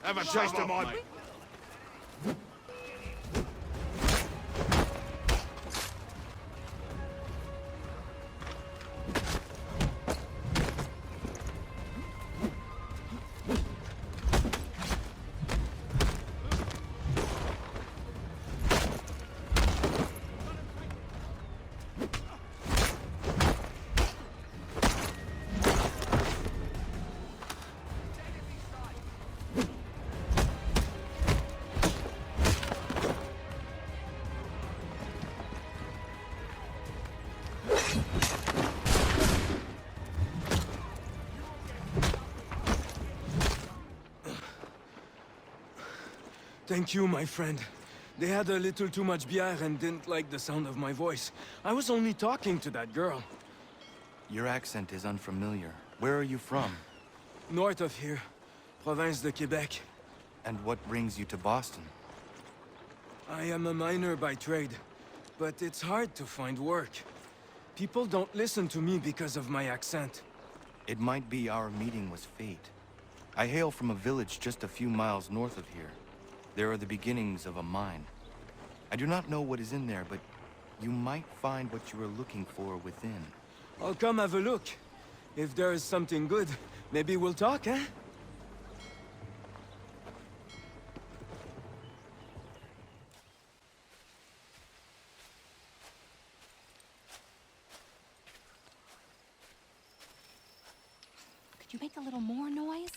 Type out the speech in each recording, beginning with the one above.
Have a taste of my... Thank you, my friend. They had a little too much beer and didn't like the sound of my voice. I was only talking to that girl. Your accent is unfamiliar. Where are you from? North of here. Province de Quebec. And what brings you to Boston? I am a miner by trade, but it's hard to find work. People don't listen to me because of my accent. It might be our meeting was fate. I hail from a village just a few miles north of here. There are the beginnings of a mine. I do not know what is in there, but you might find what you are looking for within. I'll come have a look. If there is something good, maybe we'll talk, eh? Could you make a little more noise?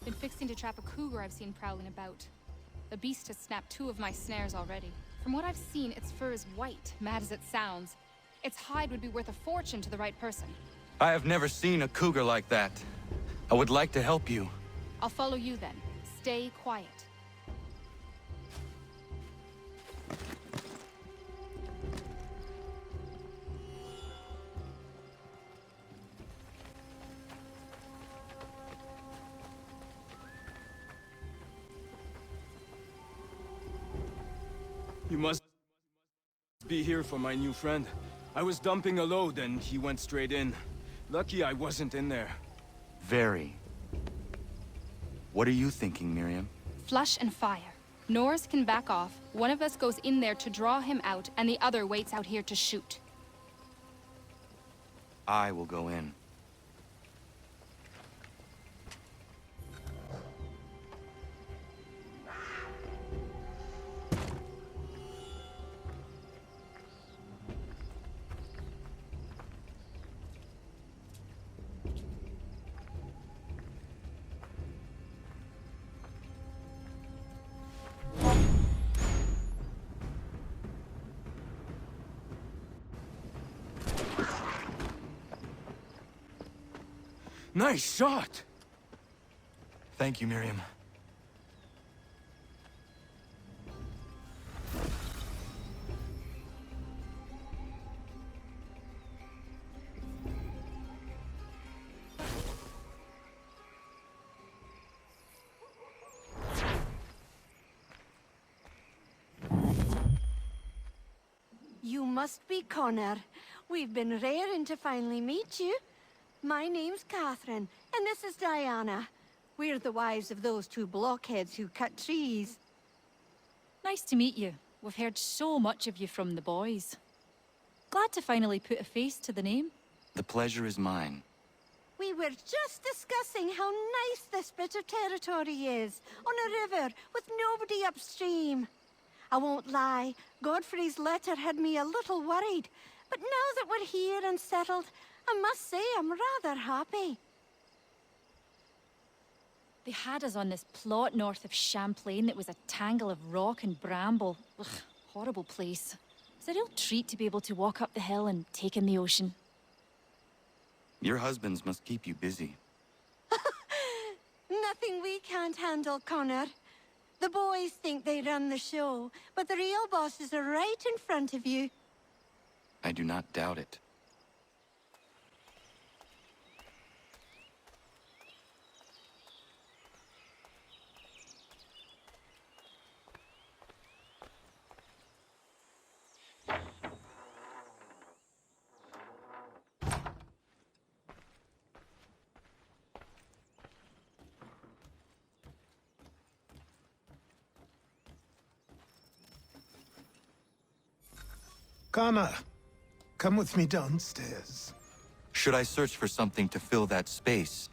Been fixing to trap a cougar I've seen prowling about. The beast has snapped 2 of my snares already. From what I've seen, its fur is white, mad as it sounds. Its hide would be worth a fortune to the right person. I have never seen a cougar like that. I would like to help you. I'll follow you then. Stay quiet. You must be here for my new friend. I was dumping a load and he went straight in. Lucky I wasn't in there. Very. What are you thinking, Miriam? Flush and fire. Norse can back off. One of us goes in there to draw him out, and the other waits out here to shoot. I will go in. Nice shot! Thank you, Miriam. You must be Connor. We've been raring to finally meet you. My name's Catherine, and this is Diana. We're the wives of those 2 blockheads who cut trees. Nice to meet you. We've heard so much of you from the boys. Glad to finally put a face to the name. The pleasure is mine. We were just discussing how nice this bit of territory is, on a river with nobody upstream. I won't lie, Godfrey's letter had me a little worried, but now that we're here and settled, I must say I'm rather happy. They had us on this plot north of Champlain that was a tangle of rock and bramble. Ugh, horrible place. It's a real treat to be able to walk up the hill and take in the ocean. Your husbands must keep you busy. Nothing we can't handle, Connor. The boys think they run the show, but the real bosses are right in front of you. I do not doubt it. Kana, come with me downstairs. Should I search for something to fill that space?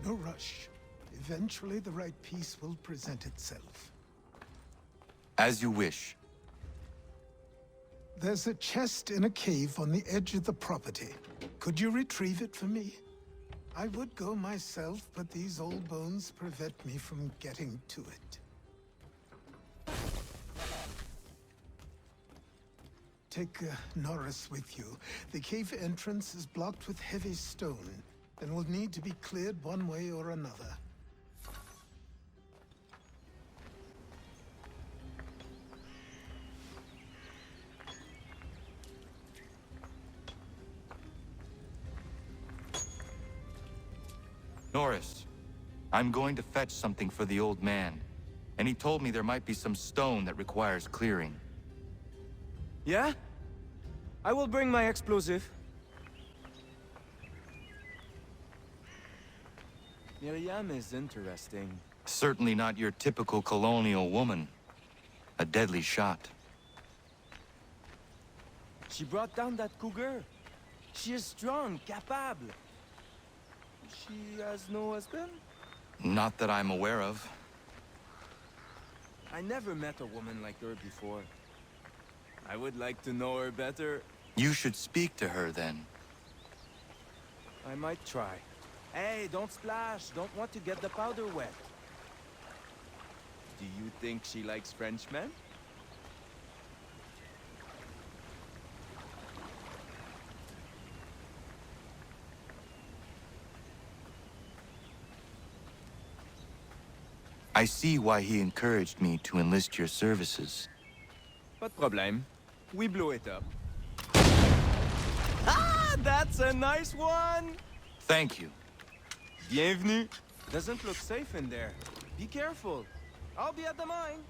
No rush. Eventually, the right piece will present itself. As you wish. There's a chest in a cave on the edge of the property. Could you retrieve it for me? I would go myself, but these old bones prevent me from getting to it. Take Norris with you. The cave entrance is blocked with heavy stone, and will need to be cleared one way or another. Norris, I'm going to fetch something for the old man, and he told me there might be some stone that requires clearing. Yeah? I will bring my explosive. Miriam is interesting. Certainly not your typical colonial woman. A deadly shot. She brought down that cougar. She is strong, capable. She has no husband? Not that I'm aware of. I never met a woman like her before. I would like to know her better. You should speak to her then. I might try. Hey, don't splash. Don't want to get the powder wet. Do you think she likes Frenchmen? I see why he encouraged me to enlist your services. Pas de problème. We blew it up. Ah, that's a nice one! Thank you. Bienvenue. Doesn't look safe in there. Be careful. I'll be at the mine.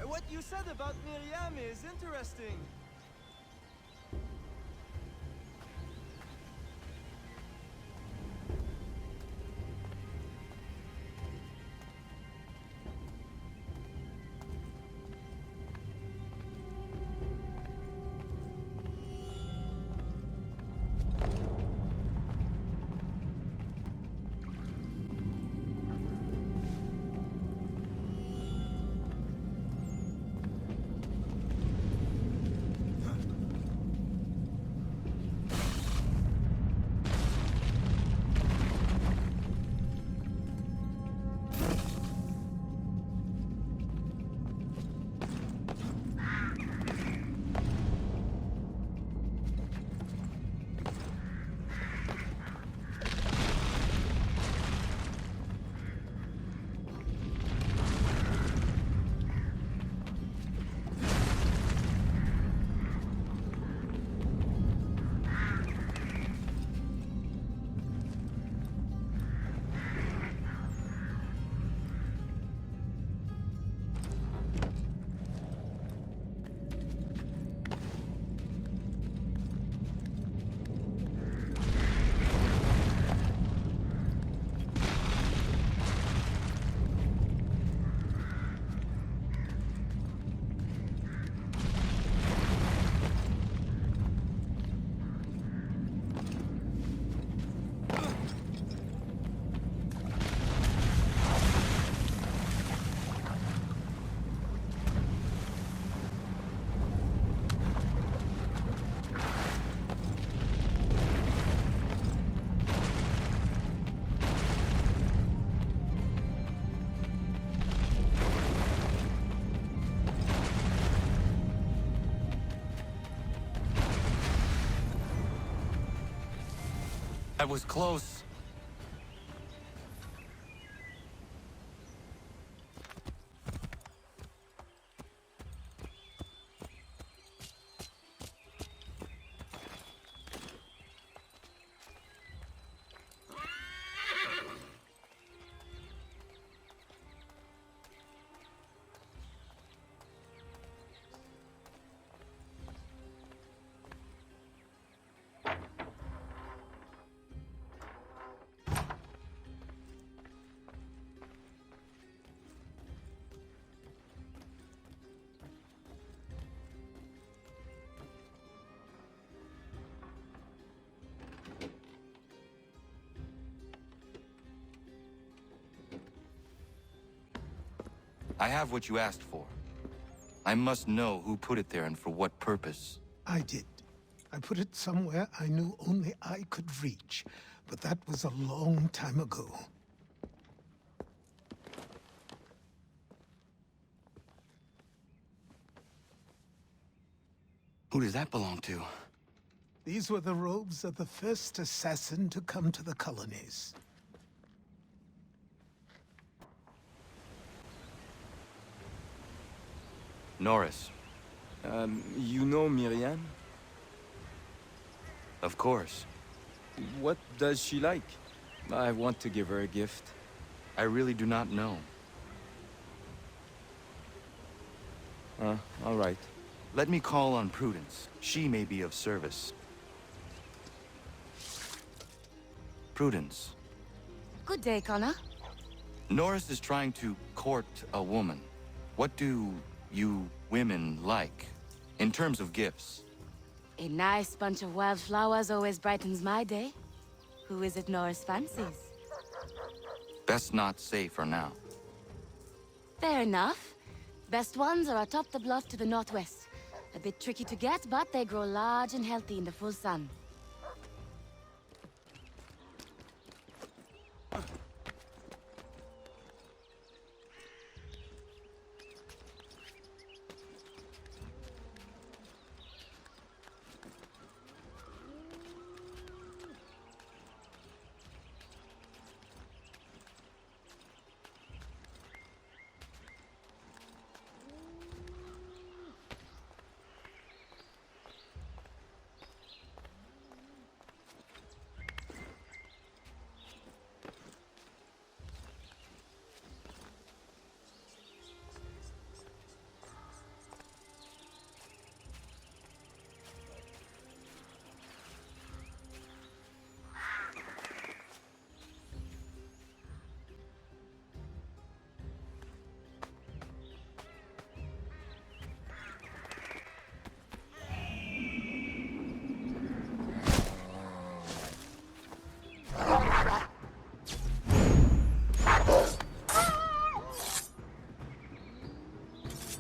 What you said about Miriam is interesting. I was close. I have what you asked for. I must know who put it there and for what purpose. I did. I put it somewhere I knew only I could reach, but that was a long time ago. Who does that belong to? These were the robes of the first assassin to come to the colonies. Norris. You know Miriam? Of course. What does she like? I want to give her a gift. I really do not know. All right. Let me call on Prudence. She may be of service. Prudence. Good day, Connor. Norris is trying to court a woman. What do you women like, in terms of gifts? A nice bunch of wildflowers always brightens my day. Who is it Norris fancies? Best not say for now. Fair enough. Best ones are atop the bluff to the northwest. A bit tricky to get, but they grow large and healthy in the full sun.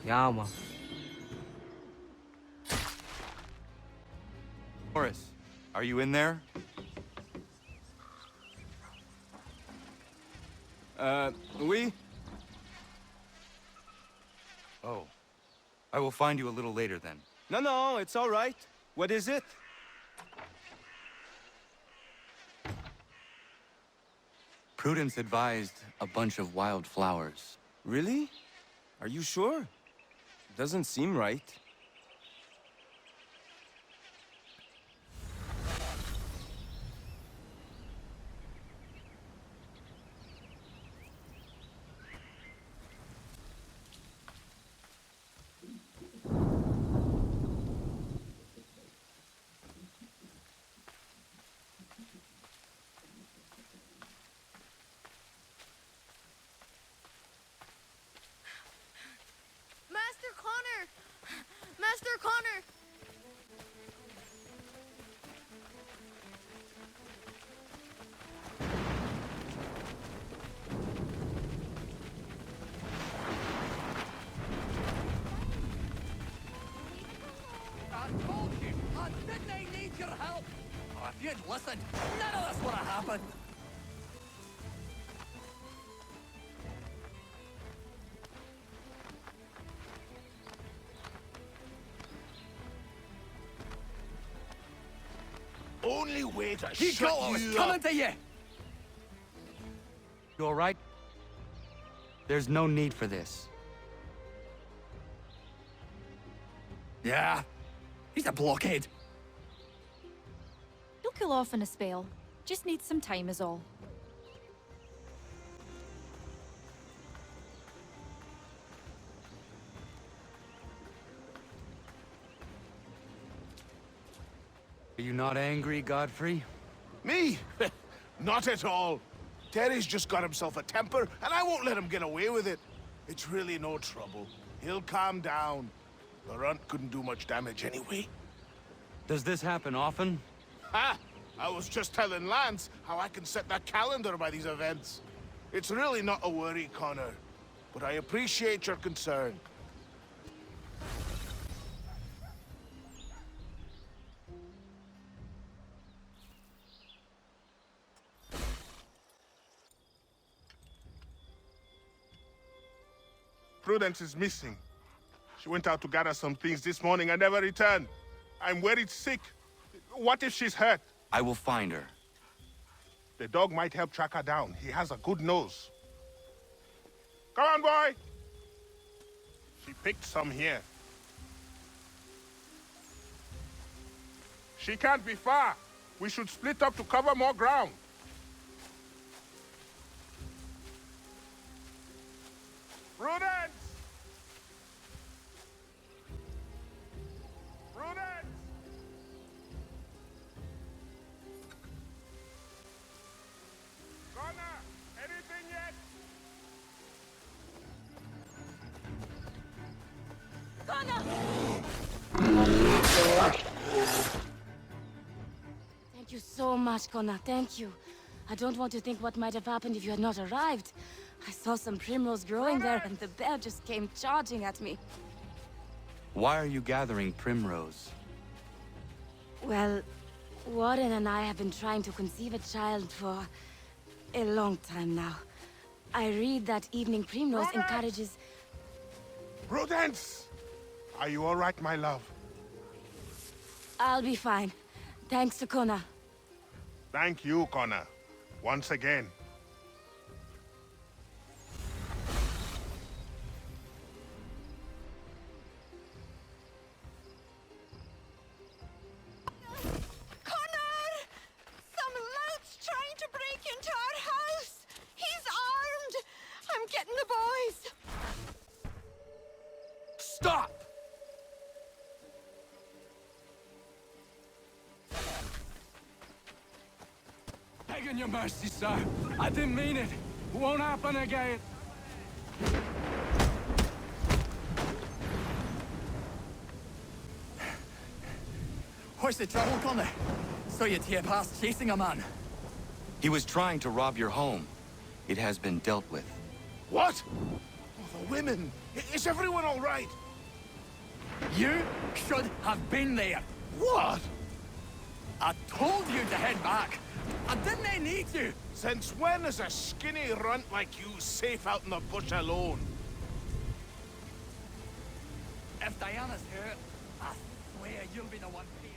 Ja, man. Norris, are you in there? Oui? Oh. I will find you a little later then. No, it's all right. What is it? Prudence advised a bunch of wildflowers. Really? Are you sure? Doesn't seem right. Master Connor! Master Connor! I told you! Didn't I need your help? Oh, if you'd listened, none of this would have happened! Only way to He shut got was you coming up. to you! You all right? There's no need for this. Yeah, he's a blockhead. He'll cool off in a spell. Just needs some time is all. Are you not angry, Godfrey? Me? Not at all. Terry's just got himself a temper, and I won't let him get away with it. It's really no trouble. He'll calm down. The runt couldn't do much damage anyway. Does this happen often? Ha! I was just telling Lance how I can set that calendar by these events. It's really not a worry, Connor. but I appreciate your concern. Prudence is missing. She went out to gather some things this morning and never returned. I'm worried sick. What if she's hurt? I will find her. The dog might help track her down. He has a good nose. Come on, boy! She picked some here. She can't be far. We should split up to cover more ground. Prudence! Prudence! Connor, anything yet? Thank you so much, Connor. Thank you. I don't want to think what might have happened if you had not arrived. I saw some primrose growing there, and the bear just came charging at me. Why are you gathering primrose? Well, Warren and I have been trying to conceive a child for a long time now. I read that evening primrose encourages... Prudence! Are you all right, my love? I'll be fine. Thanks to Connor. Thank you, Connor. Once again. Connor! Some lout's trying to break into our house! He's armed! I'm getting the boys! Stop! Begging your mercy, sir. I didn't mean it. Won't happen again. What's the trouble, Connor? So you tear past chasing a man. He was trying to rob your home. It has been dealt with. What? Oh, the women! Is everyone all right? You should have been there. What? I told you to head back. I didn't need to. Since when is a skinny runt like you safe out in the bush alone? If Diana's hurt, I swear you'll be the one paying.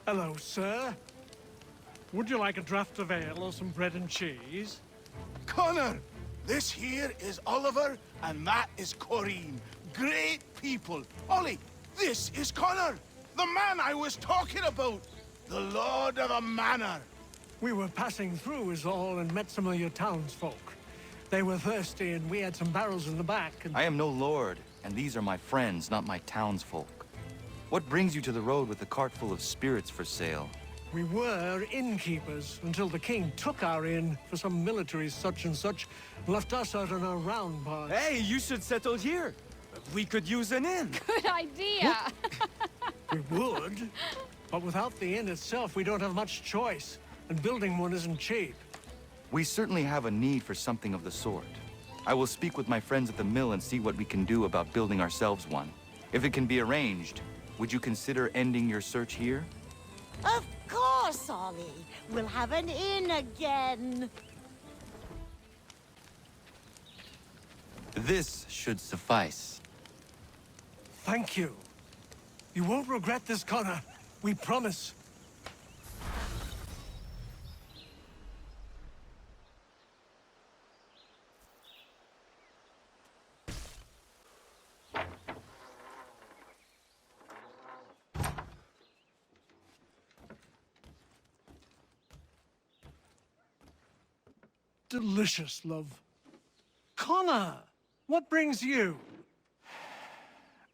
Hello, sir. Would you like a draught of ale or some bread and cheese? Connor! This here is Oliver, and that is Corinne. Great people. Ollie, this is Connor! The man I was talking about! The Lord of the Manor! We were passing through is all and met some of your townsfolk. They were thirsty and we had some barrels in the back and... I am no lord, and these are my friends, not my townsfolk. What brings you to the road with a cart full of spirits for sale? We were innkeepers until the king took our inn for some military such and such, left us out on our round part. Hey, you should settle here. We could use an inn. Good idea! We would, but without the inn itself, we don't have much choice, and building one isn't cheap. We certainly have a need for something of the sort. I will speak with my friends at the mill and see what we can do about building ourselves one. If it can be arranged, would you consider ending your search here? Of course, Ollie. We'll have an inn again. This should suffice. Thank you. You won't regret this, Connor. We promise. Delicious, love. Connor! What brings you?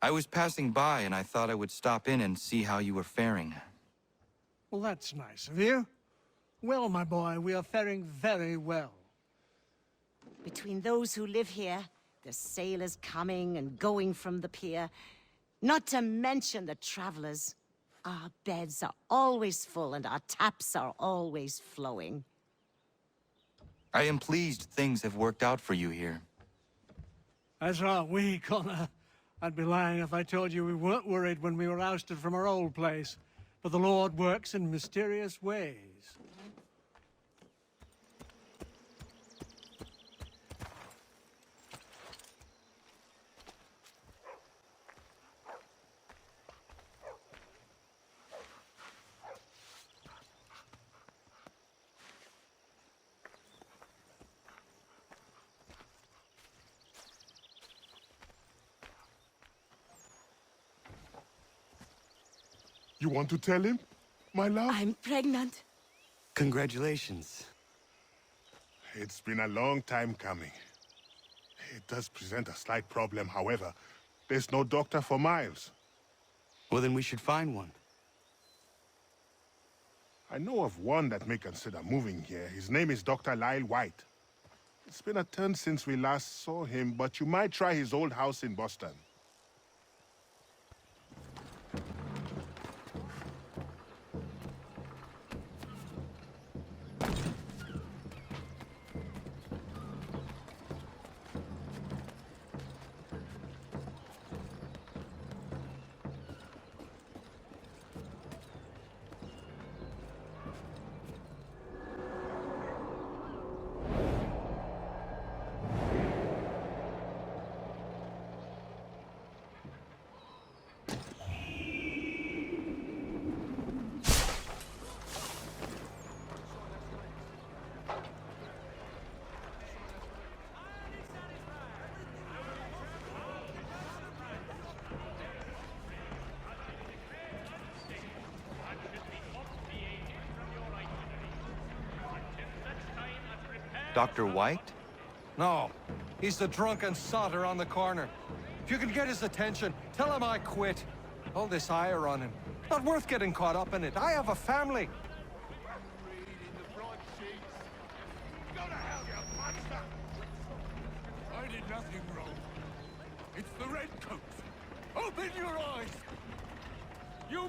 I was passing by and I thought I would stop in and see how you were faring. Well, that's nice of you. Well, my boy, we are faring very well. Between those who live here, the sailors coming and going from the pier, not to mention the travelers, our beds are always full and our taps are always flowing. I am pleased things have worked out for you here. As are we, Connor. I'd be lying if I told you we weren't worried when we were ousted from our old place. But the Lord works in mysterious ways. You want to tell him, my love? I'm pregnant. Congratulations. It's been a long time coming. It does present a slight problem, however. There's no doctor for Miles. Well, then we should find one. I know of one that may consider moving here. His name is Dr. Lyle White. It's been a turn since we last saw him, but you might try his old house in Boston. Dr. White? No, he's the drunken sotter on the corner. If you can get his attention, tell him I quit. All this ire on him. Not worth getting caught up in it. I have a family. I did nothing wrong. It's the redcoats. Open your eyes. You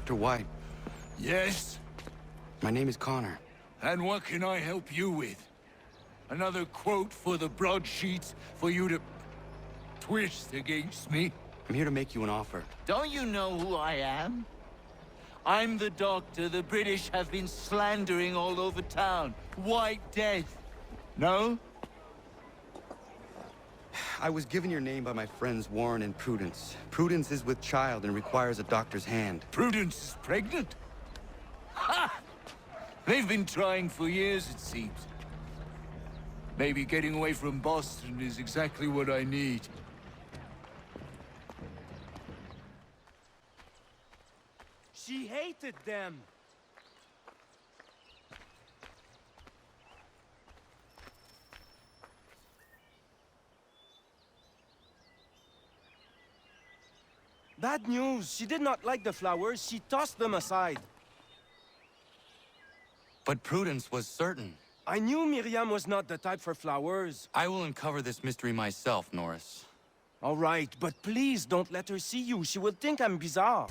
Dr. White, Yes? my name is Connor. And what can I help you with? Another quote for the broadsheets for you to twist against me? I'm here to make you an offer. Don't you know who I am? I'm the doctor the British have been slandering all over town. White Death. No? I was given your name by my friends Warren and Prudence. Prudence is with child and requires a doctor's hand. Prudence is pregnant? Ha! They've been trying for years, it seems. Maybe getting away from Boston is exactly what I need. She hated them. Bad news. She did not like the flowers. She tossed them aside. But Prudence was certain. I knew Miriam was not the type for flowers. I will uncover this mystery myself, Norris. All right, but please don't let her see you. She will think I'm bizarre.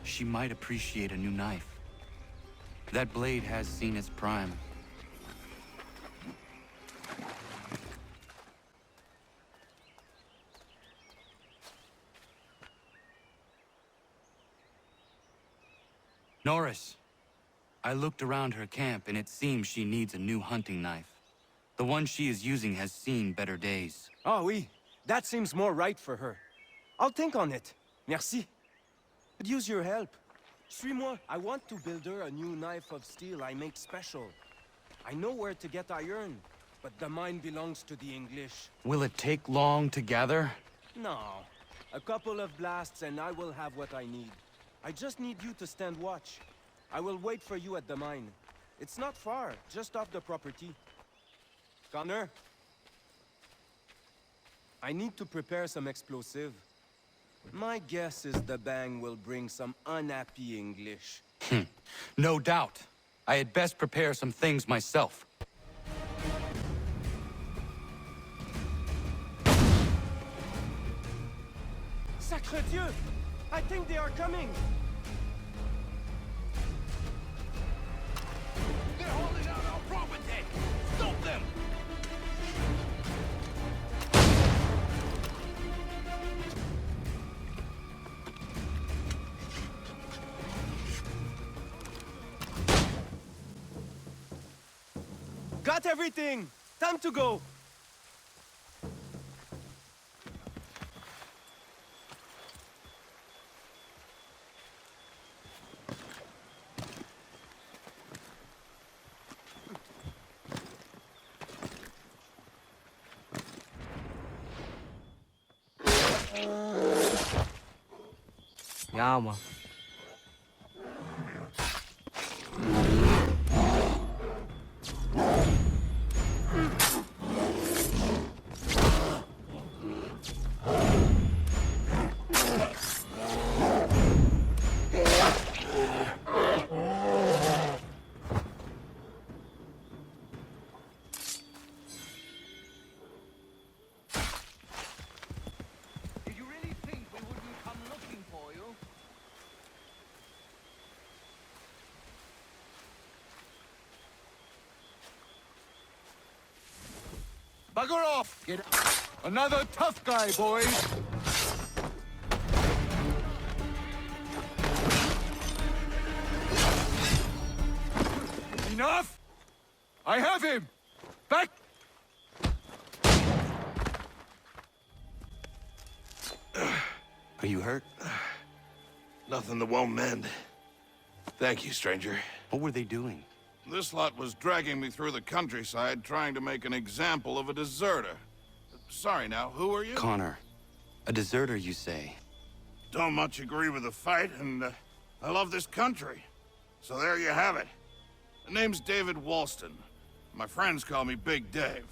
she might appreciate a new knife. That blade has seen its prime. Norris, I looked around her camp and it seems she needs a new hunting knife. The one she is using has seen better days. Ah oui, that seems more right for her. I'll think on it. Merci. Could use your help. Suis-moi. I want to build her a new knife of steel I make special. I know where to get iron, but the mine belongs to the English. Will it take long to gather? No. A couple of blasts and I will have what I need. I just need you to stand watch. I will wait for you at the mine. It's not far, just off the property. Connor? I need to prepare some explosive. My guess is the bang will bring some unhappy English. No doubt. I had best prepare some things myself. Sacre Dieu! I think they are coming! They're holding out our property! Stop them! Got everything! Time to go! Ja, man. Did you really think we wouldn't come looking for you? Bugger off! Get Another tough guy, boys! Enough! I have him! Back! Are you hurt? Nothing that won't mend. Thank you, stranger. What were they doing? This lot was dragging me through the countryside trying to make an example of a deserter. Sorry now, who are you? Connor. A deserter, you say? Don't much agree with the fight, and I love this country. So there you have it. The name's David Walston. My friends call me Big Dave.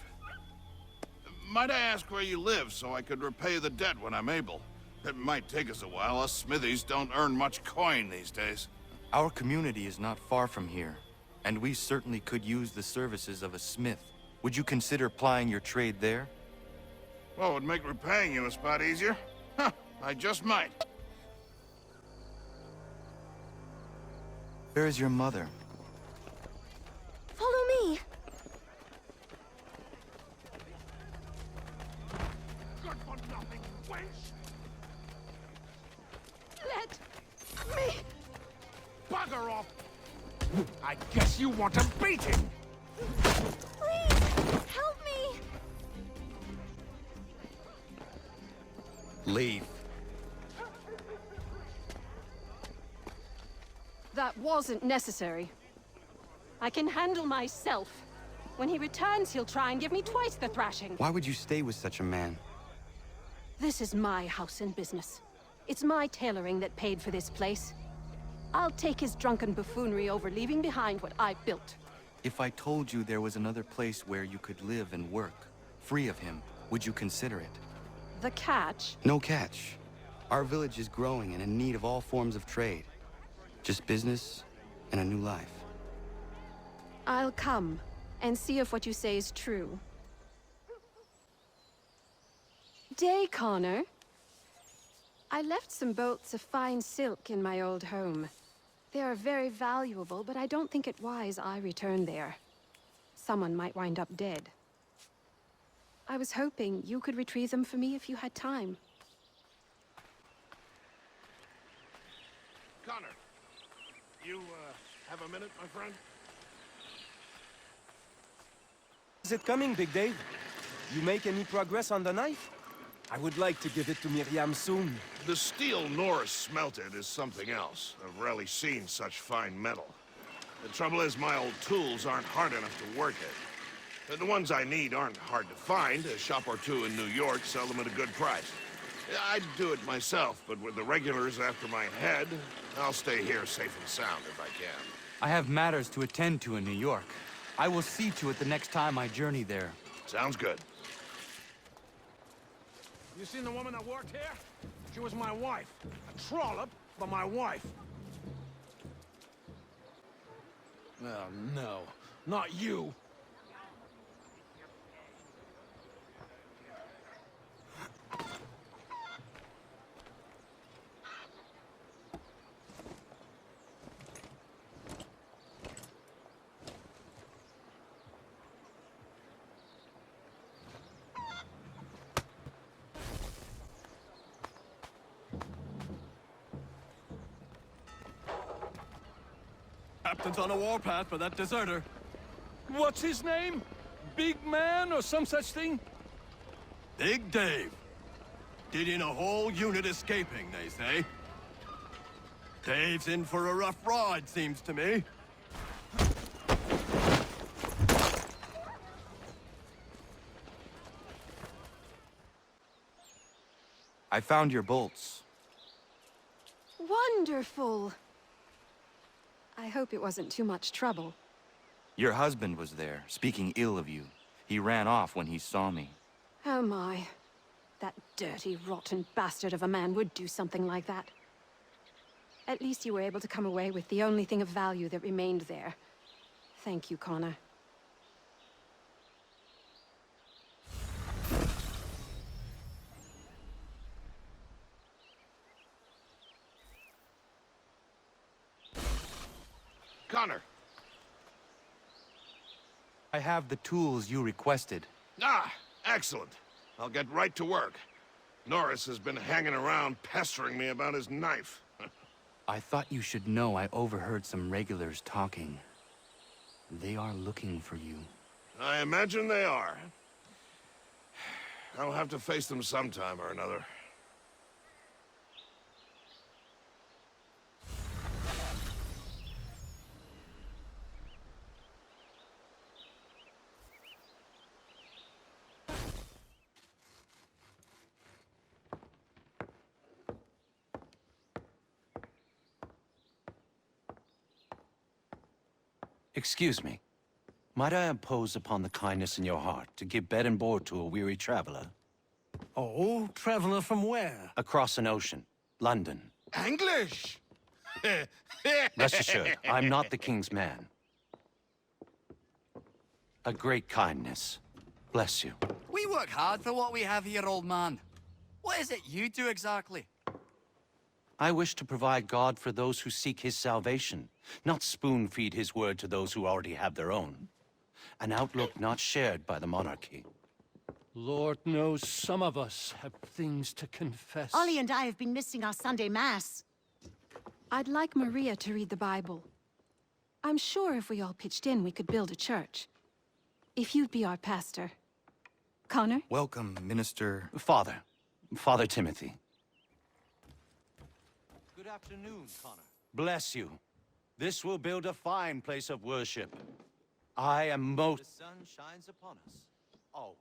Might I ask where you live so I could repay the debt when I'm able? It might take us a while. Us smithies don't earn much coin these days. Our community is not far from here, and we certainly could use the services of a smith. Would you consider plying your trade there? Well, it would make repaying you a spot easier. Huh, I just might. Where is your mother? Follow me. Good for nothing, wench! Let me. Bugger off! I guess you want a beating! Please, help me. Leave. That wasn't necessary. I can handle myself. When he returns, he'll try and give me twice the thrashing. Why would you stay with such a man? This is my house and business. It's my tailoring that paid for this place. I'll take his drunken buffoonery over leaving behind what I built. If I told you there was another place where you could live and work, free of him, would you consider it? The catch? No catch. Our village is growing and in need of all forms of trade. Just business and a new life. I'll come and see if what you say is true. Day, Connor. I left some bolts of fine silk in my old home. They are very valuable, but I don't think it wise I return there. Someone might wind up dead. I was hoping you could retrieve them for me if you had time. Connor, you, have a minute, my friend? Is it coming, Big Dave? You make any progress on the knife? I would like to give it to Miriam soon. The steel Norris smelted is something else. I've rarely seen such fine metal. The trouble is, my old tools aren't hard enough to work it. The ones I need aren't hard to find. A shop or two in New York sell them at a good price. I'd do it myself, but with the regulars after my head, I'll stay here safe and sound if I can. I have matters to attend to in New York. I will see to it the next time I journey there. Sounds good. You seen the woman that worked here? She was my wife. A trollop, but my wife. Oh, no. Not you. Captain's on a warpath for that deserter. What's his name? Big Man or some such thing? Big Dave. Did in a whole unit escaping, they say. Dave's in for a rough ride, seems to me. I found your bolts. Wonderful! I hope it wasn't too much trouble. Your husband was there, speaking ill of you. He ran off when he saw me. Oh my. That dirty, rotten bastard of a man would do something like that. At least you were able to come away with the only thing of value that remained there. Thank you, Connor. Connor! I have the tools you requested. Ah, excellent. I'll get right to work. Norris has been hanging around pestering me about his knife. I thought you should know I overheard some regulars talking. They are looking for you. I imagine they are. I'll have to face them sometime or another. Excuse me. Might I impose upon the kindness in your heart to give bed and board to a weary traveler? Oh, traveler from where? Across an ocean. London. English! Rest assured, I'm not the king's man. A great kindness. Bless you. We work hard for what we have here, old man. What is it you do exactly? I wish to provide God for those who seek his salvation, not spoon-feed his word to those who already have their own. An outlook not shared by the monarchy. Lord knows some of us have things to confess. Ollie and I have been missing our Sunday Mass. I'd like Maria to read the Bible. I'm sure if we all pitched in, we could build a church. If you'd be our pastor. Connor? Welcome, Minister... Father Timothy. Good afternoon, Connor. Bless you. This will build a fine place of worship. I am most... The sun shines upon us, always.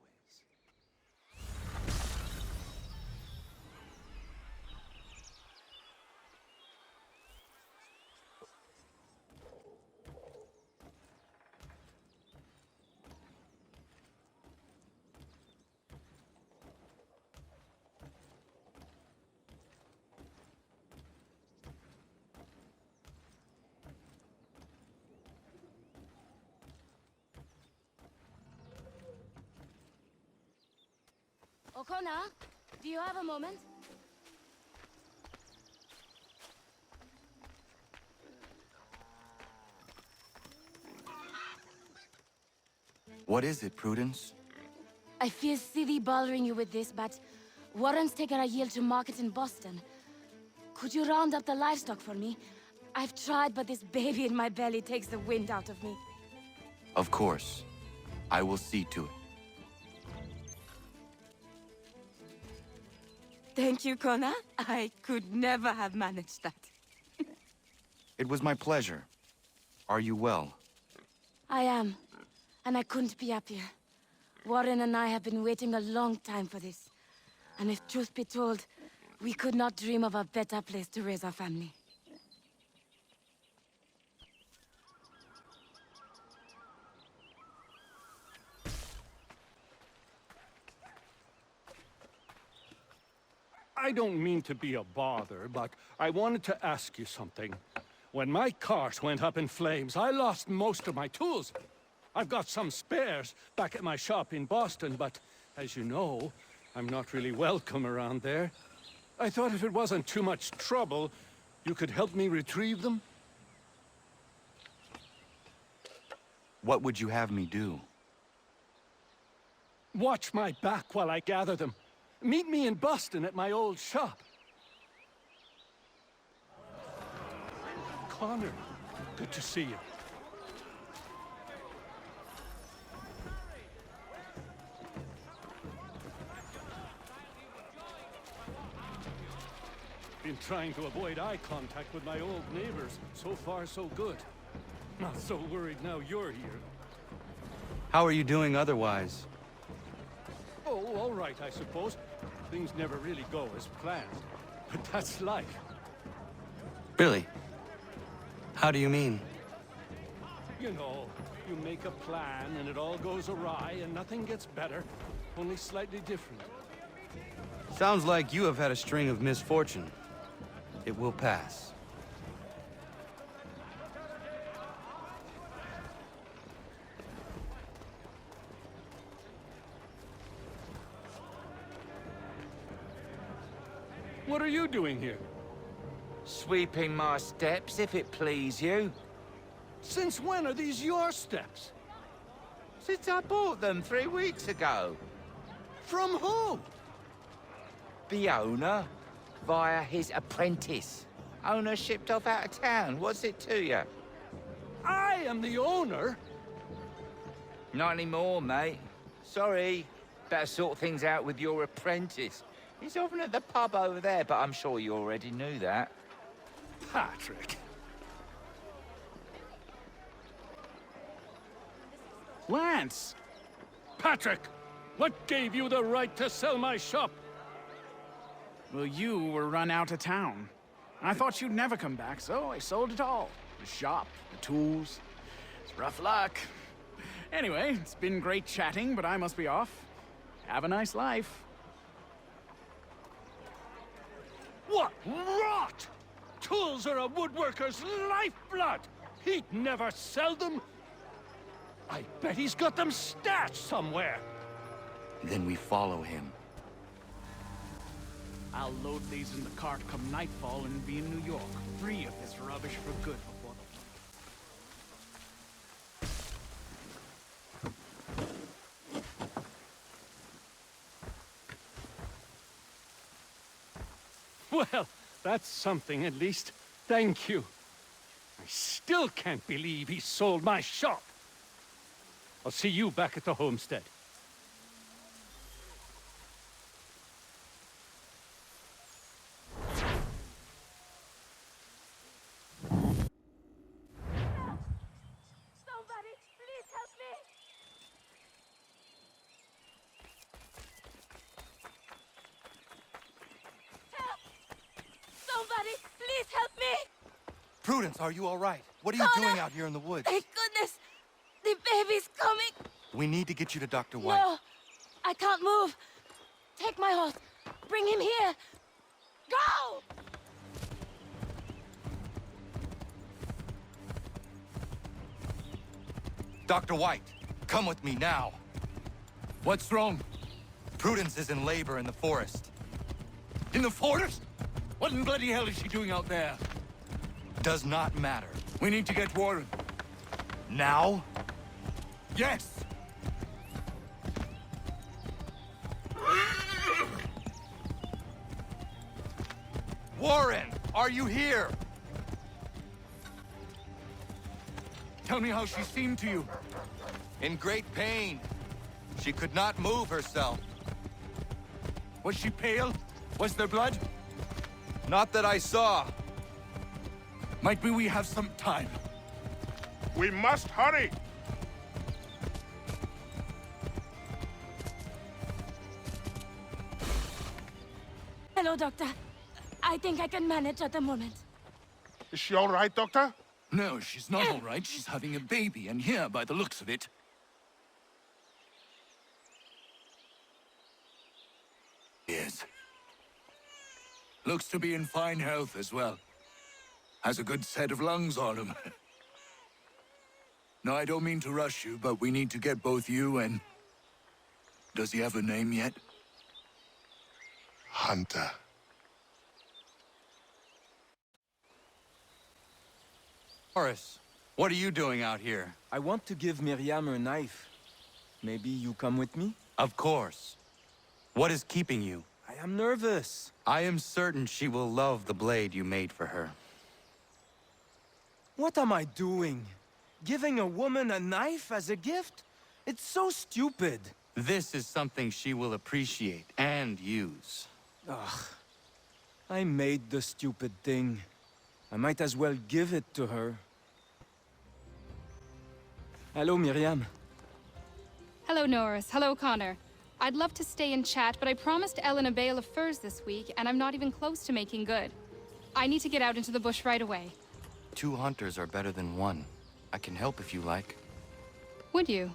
O'Connor, do you have a moment? What is it, Prudence? I feel silly bothering you with this, but Warren's taken a yield to market in Boston. Could you round up the livestock for me? I've tried, but this baby in my belly takes the wind out of me. Of course. I will see to it. Thank you, Connor. I could never have managed that. It was my pleasure. Are you well? I am, and I couldn't be happier. Warren and I have been waiting a long time for this. And if truth be told, we could not dream of a better place to raise our family. I don't mean to be a bother, but I wanted to ask you something. When my cart went up in flames, I lost most of my tools. I've got some spares back at my shop in Boston, but as you know, I'm not really welcome around there. I thought if it wasn't too much trouble, you could help me retrieve them? What would you have me do? Watch my back while I gather them. Meet me in Boston at my old shop. Connor, good to see you. Been trying to avoid eye contact with my old neighbors. So far, so good. Not so worried now you're here. How are you doing otherwise? Oh, all right, I suppose. Things never really go as planned. But that's life. Really? How do you mean? You know, you make a plan and it all goes awry and nothing gets better, only slightly different. Sounds like you have had a string of misfortune. It will pass. What are you doing here? Sweeping my steps, if it please you. Since when are these your steps? Since I bought them 3 weeks ago. From who? The owner, via his apprentice. Owner shipped off out of town. What's it to you? I am the owner? Not anymore, mate. Sorry. Better sort things out with your apprentice. He's often at the pub over there, but I'm sure you already knew that. Patrick. Lance! Patrick! What gave you the right to sell my shop? Well, you were run out of town. I thought you'd never come back, so I sold it all. The shop, the tools. It's rough luck. Anyway, it's been great chatting, but I must be off. Have a nice life. What rot! Tools are a woodworker's lifeblood! He'd never sell them! I bet he's got them stashed somewhere! Then we follow him. I'll load these in the cart come nightfall and be in New York, free of this rubbish for good before the... Well, that's something at least. Thank you. I still can't believe he sold my shop. I'll see you back at the homestead. Somebody, please help me! Help! Somebody, please help me! Prudence, are you all right? What are you doing out here in the woods? Thank goodness! The baby's coming! We need to get you to Dr. White. No! I can't move! Take my horse! Bring him here! Go! Dr. White, come with me now. What's wrong? Prudence is in labor in the forest. In the forest? What in bloody hell is she doing out there? Does not matter. We need to get Warren. Now? Yes! Warren, are you here? Tell me how she seemed to you. In great pain. She could not move herself. Was she pale? Was there blood? Not that I saw. Might be we have some time. We must hurry! Hello, Doctor. I think I can manage at the moment. Is she all right, Doctor? No, she's not all right. She's having a baby, and here, by the looks of it... Yes. Looks to be in fine health as well. Has a good set of lungs on him. No, I don't mean to rush you, but we need to get both you and... Does he have a name yet? Hunter. Horace, what are you doing out here? I want to give Miriam her knife. Maybe you come with me? Of course. What is keeping you? I am nervous. I am certain she will love the blade you made for her. What am I doing? Giving a woman a knife as a gift? It's so stupid. This is something she will appreciate and use. Ugh. I made the stupid thing. I might as well give it to her. Hello, Miriam. Hello, Norris. Hello, Connor. I'd love to stay and chat, but I promised Ellen a bale of furs this week, and I'm not even close to making good. I need to get out into the bush right away. 2 hunters are better than 1. I can help if you like. Would you?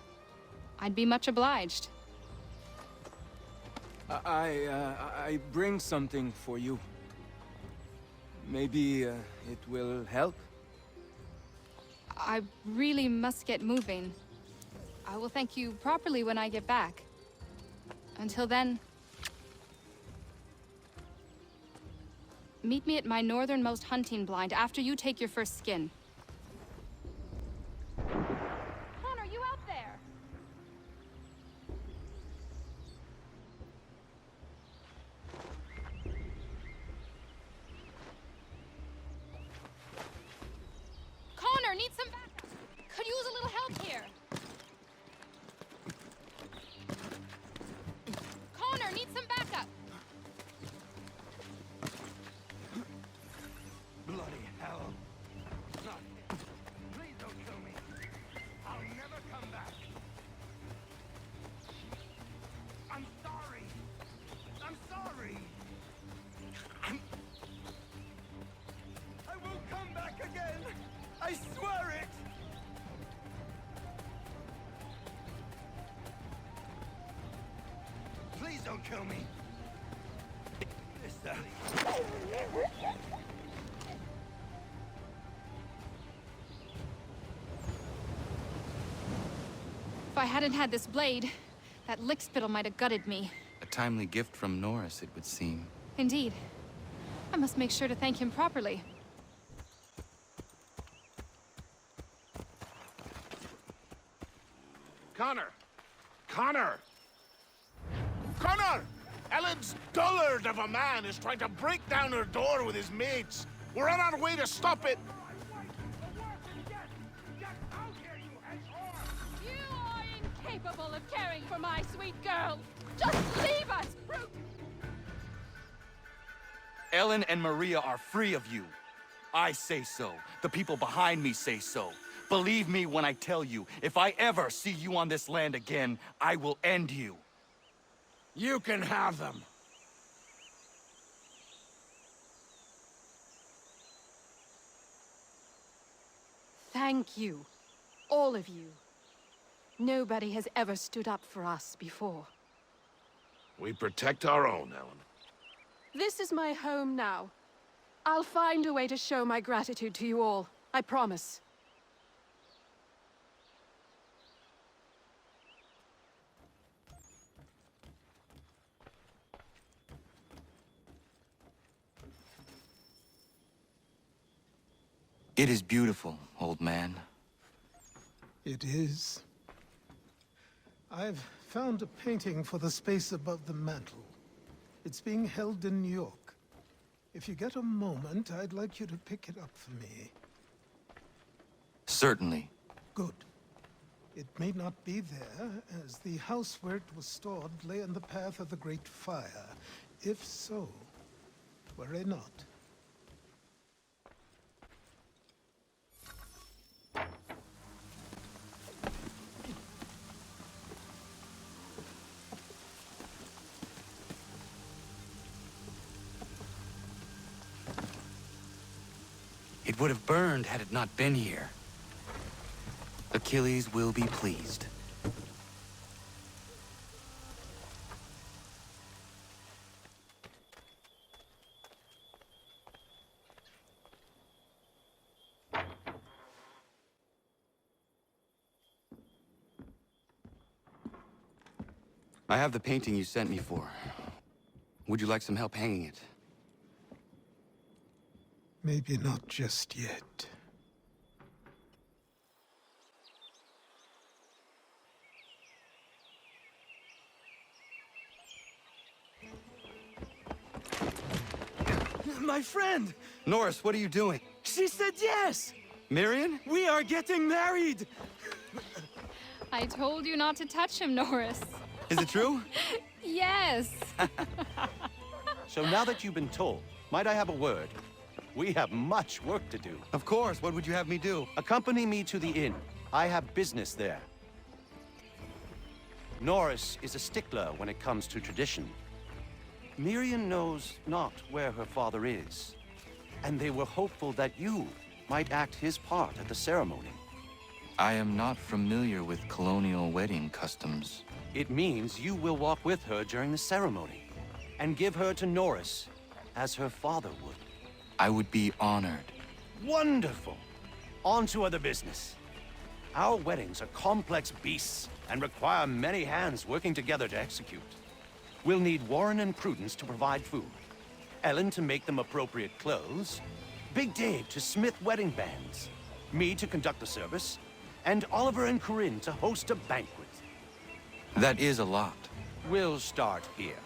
I'd be much obliged. I bring something for you. Maybe it will help? I really must get moving. I will thank you properly when I get back. Until then... meet me at my northernmost hunting blind after you take your first skin. Connor, you out there? Connor, need some backup. Could use a little help here. Connor, need some backup. Bloody hell. Not him. Please don't kill me. I'll never come back. I'm sorry. I'm sorry. I will come back again. I swear it. Please don't kill me. If I hadn't had this blade, that lickspittle might have gutted me. A timely gift from Norris, it would seem. Indeed. I must make sure to thank him properly. Connor! Connor! Connor! Ellen's dullard of a man is trying to break down her door with his mates. We're on our way to stop it. You are incapable of caring for my sweet girl. Just leave us, brute! Ellen and Maria are free of you. I say so. The people behind me say so. Believe me when I tell you, if I ever see you on this land again, I will end you. You can have them. Thank you. All of you. Nobody has ever stood up for us before. We protect our own, Ellen. This is my home now. I'll find a way to show my gratitude to you all. I promise. It is beautiful, old man. It is. I've found a painting for the space above the mantle. It's being held in New York. If you get a moment, I'd like you to pick it up for me. Certainly. Good. It may not be there, as the house where it was stored lay in the path of the Great Fire. If so, worry not. It would have burned had it not been here. Achilles will be pleased. I have the painting you sent me for. Would you like some help hanging it? Maybe not just yet. My friend! Norris, what are you doing? She said yes! Mirian? We are getting married! I told you not to touch him, Norris. Is it true? Yes! So now that you've been told, might I have a word? We have much work to do. Of course. What would you have me do? Accompany me to the inn. I have business there. Norris is a stickler when it comes to tradition. Mirian knows not where her father is, and they were hopeful that you might act his part at the ceremony. I am not familiar with colonial wedding customs. It means you will walk with her during the ceremony, and give her to Norris, as her father would. I would be honored. Wonderful! On to other business. Our weddings are complex beasts, and require many hands working together to execute. We'll need Warren and Prudence to provide food, Ellen to make them appropriate clothes, Big Dave to smith wedding bands, me to conduct the service, and Oliver and Corinne to host a banquet. That is a lot. We'll start here.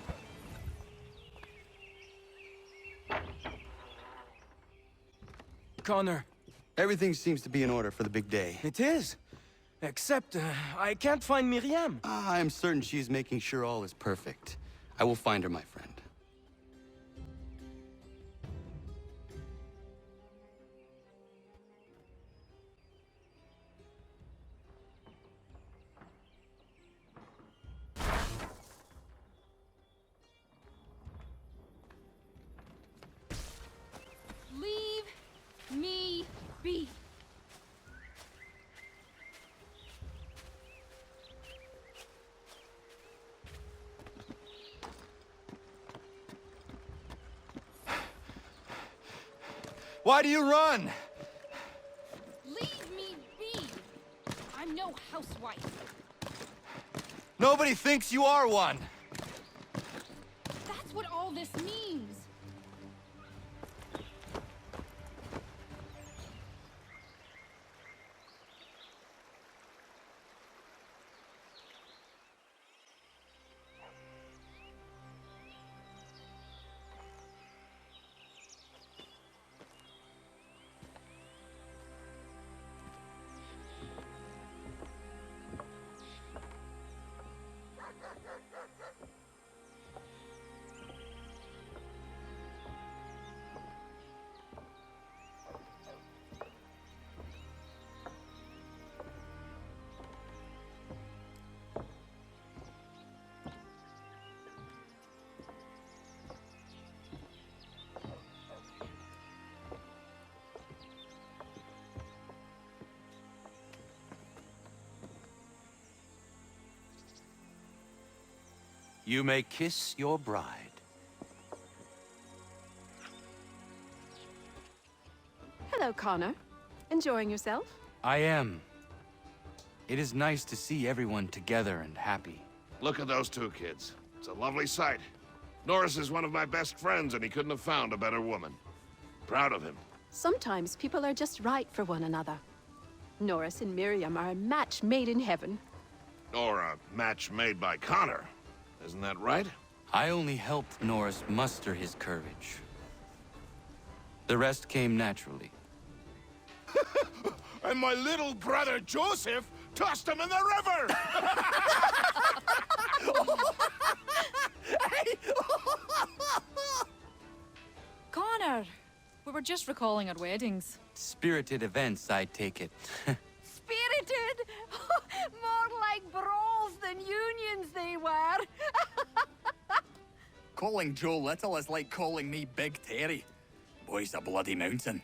Connor. Everything seems to be in order for the big day. It is. Except, I can't find Miriam. I am certain she is making sure all is perfect. I will find her, my friend. Leave me be. Why do you run? Leave me be. I'm no housewife. Nobody thinks you are one. That's what all this means. You may kiss your bride. Hello, Connor. Enjoying yourself? I am. It is nice to see everyone together and happy. Look at those two kids. It's a lovely sight. Norris is one of my best friends, and he couldn't have found a better woman. Proud of him. Sometimes people are just right for one another. Norris and Miriam are a match made in heaven. Or a match made by Connor. Isn't that right? I only helped Norris muster his courage. The rest came naturally. And my little brother Joseph tossed him in the river! Connor! We were just recalling our weddings. Spirited events, I take it. Spirited? More like brawls than unions they were. Calling Joe Little is like calling me Big Terry. Boy's a bloody mountain.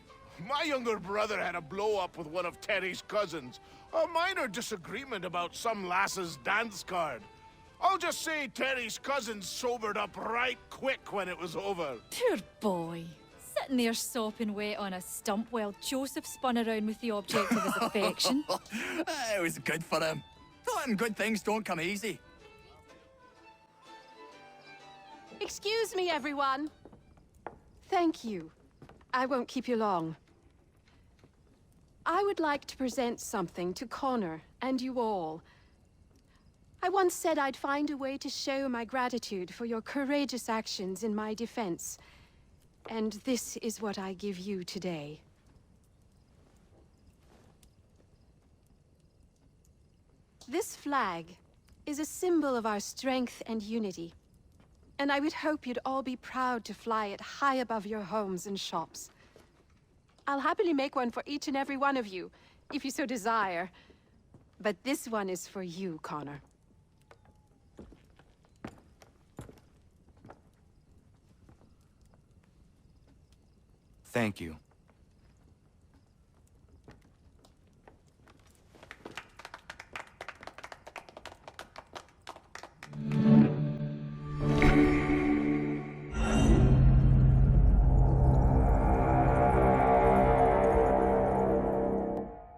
My younger brother had a blow-up with one of Terry's cousins. A minor disagreement about some lass's dance card. I'll just say Terry's cousins sobered up right quick when it was over. Poor boy. Sitting there sopping wet on a stump while Joseph spun around with the object of his affection. It was good for him. Taught him good things don't come easy. Excuse me, everyone. Thank you. I won't keep you long. I would like to present something to Connor and you all. I once said I'd find a way to show my gratitude for your courageous actions in my defense. And this is what I give you today. This flag is a symbol of our strength and unity. And I would hope you'd all be proud to fly it high above your homes and shops. I'll happily make one for each and every one of you, if you so desire. But this one is for you, Connor. Thank you.